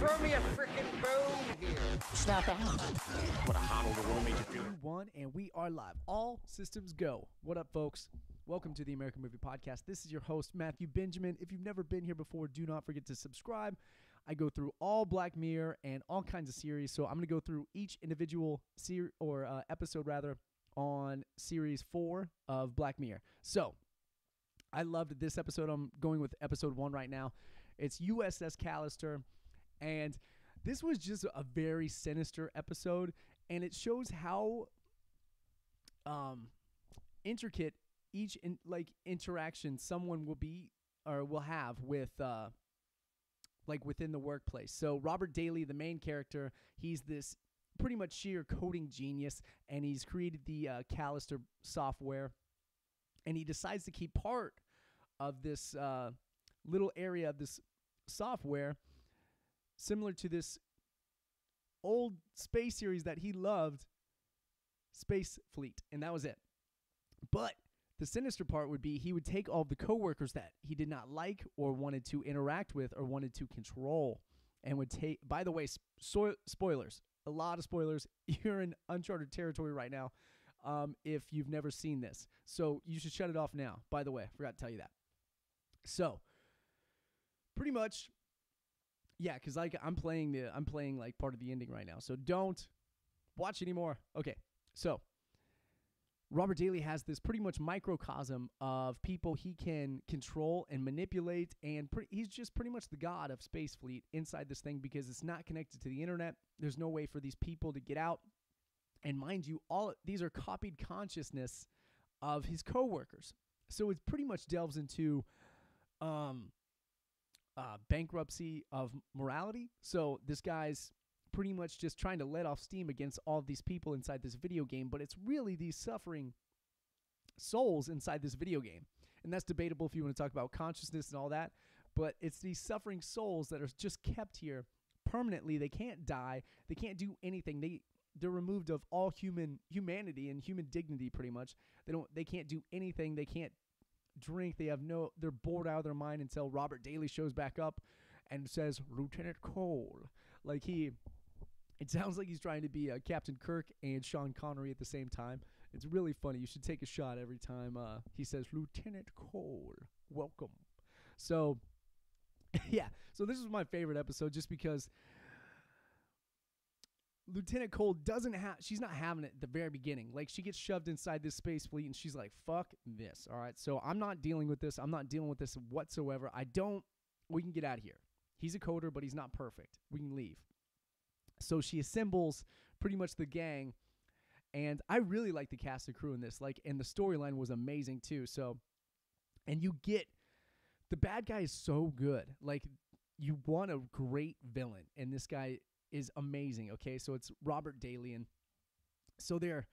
throw me a freaking bone here. Snap out. What a hot old roll made you feel. One, and we are live. All systems go. What up, folks? Welcome to the American Movie Podcast. This is your host, Matthew Benjamin. If you've never been here before, do not forget to subscribe. I go through all Black Mirror and all kinds of series, so I'm going to go through each individual episode on Series 4 of Black Mirror. So, I loved this episode. I'm going with episode 1 right now. It's USS CALLISTER, and this was just a very sinister episode, and it shows how intricate each interaction someone will be or will have with within the workplace. So Robert Daly, the main character, he's this pretty much sheer coding genius, and he's created the CALLISTER software, and he decides to keep part of this little area of this software similar to this old space series that he loved, Space Fleet, and that was it. But the sinister part would be he would take all the coworkers that he did not like or wanted to interact with or wanted to control, and would take, by the way, spoilers, a lot of spoilers. You're in uncharted territory right now if you've never seen this. So you should shut it off now. By the way, I forgot to tell you that. So pretty much, yeah, because I'm playing like part of the ending right now. So don't watch anymore. Okay, so Robert Daly has this pretty much microcosm of people he can control and manipulate, and he's just pretty much the god of Space Fleet inside this thing because it's not connected to the internet. There's no way for these people to get out. And mind you, all these are copied consciousness of his coworkers. So it pretty much delves into bankruptcy of morality. So this guy's pretty much just trying to let off steam against all of these people inside this video game, but it's really these suffering souls inside this video game. And that's debatable if you want to talk about consciousness and all that, but it's these suffering souls that are just kept here permanently. They can't die. They can't do anything. They're removed of all humanity and human dignity pretty much. They can't do anything. They can't drink. They're bored out of their mind until Robert Daly shows back up and says, "Lieutenant Cole." It sounds like he's trying to be Captain Kirk and Sean Connery at the same time. It's really funny. You should take a shot every time he says, "Lieutenant Cole, welcome." So, yeah. So this is my favorite episode just because Lieutenant Cole she's not having it at the very beginning. Like, she gets shoved inside this space fleet and she's like, fuck this. All right. So I'm not dealing with this. I'm not dealing with this whatsoever. We can get out of here. He's a coder, but he's not perfect. We can leave. So she assembles pretty much the gang, and I really like the cast and crew in this. And the storyline was amazing too. So, and the bad guy is so good. Like, you want a great villain, and this guy is amazing. Okay, so it's Robert Daly, and so they're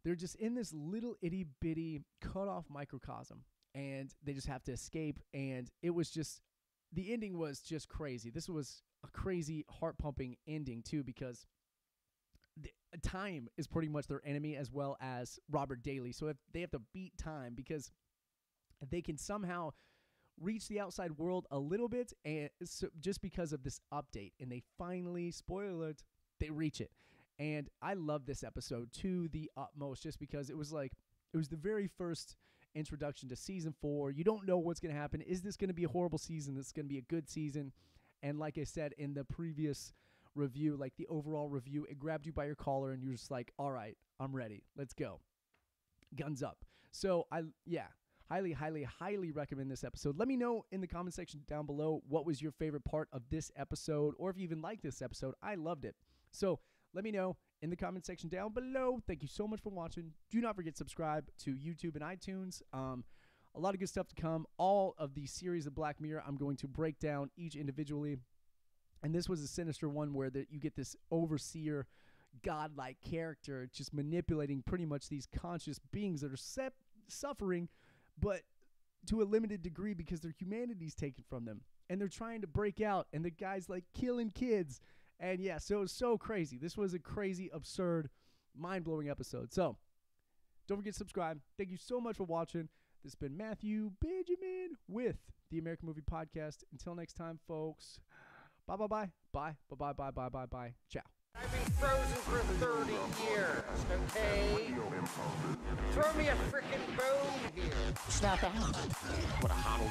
just in this little itty bitty cut off microcosm, and they just have to escape. And it was just, the ending was just crazy. This was a crazy heart pumping ending too, because time is pretty much their enemy as well as Robert Daly. So if they have to beat time, because they can somehow reach the outside world a little bit, and so just because of this update, and they finally, spoiler alert, they reach it. And I love this episode to the utmost, just because it was the very first introduction to season 4. You don't know what's going to happen. Is this going to be a horrible season? This is going to be a good season. And like I said in the previous review, like the overall review, it grabbed you by your collar and you're just like, all right, I'm ready. Let's go. Guns up. So highly, highly, highly recommend this episode. Let me know in the comment section down below what was your favorite part of this episode, or if you even liked this episode. I loved it. So let me know in the comment section down below. Thank you so much for watching. Do not forget to subscribe to YouTube and iTunes. A lot of good stuff to come. All of the series of Black Mirror, I'm going to break down each individually. And this was a sinister one where you get this overseer, godlike character just manipulating pretty much these conscious beings that are suffering, but to a limited degree because their humanity's taken from them. And they're trying to break out, and the guy's like killing kids. And yeah, so it was so crazy. This was a crazy, absurd, mind-blowing episode. So don't forget to subscribe. Thank you so much for watching. This has been Matthew Benjamin with the American Movie Podcast. Until next time, folks. Bye, bye, bye. Bye, bye, bye, bye, bye, bye, bye. Ciao. I've been frozen for 30 years, okay? Throw me a frickin' bone here. Snap out. What a hot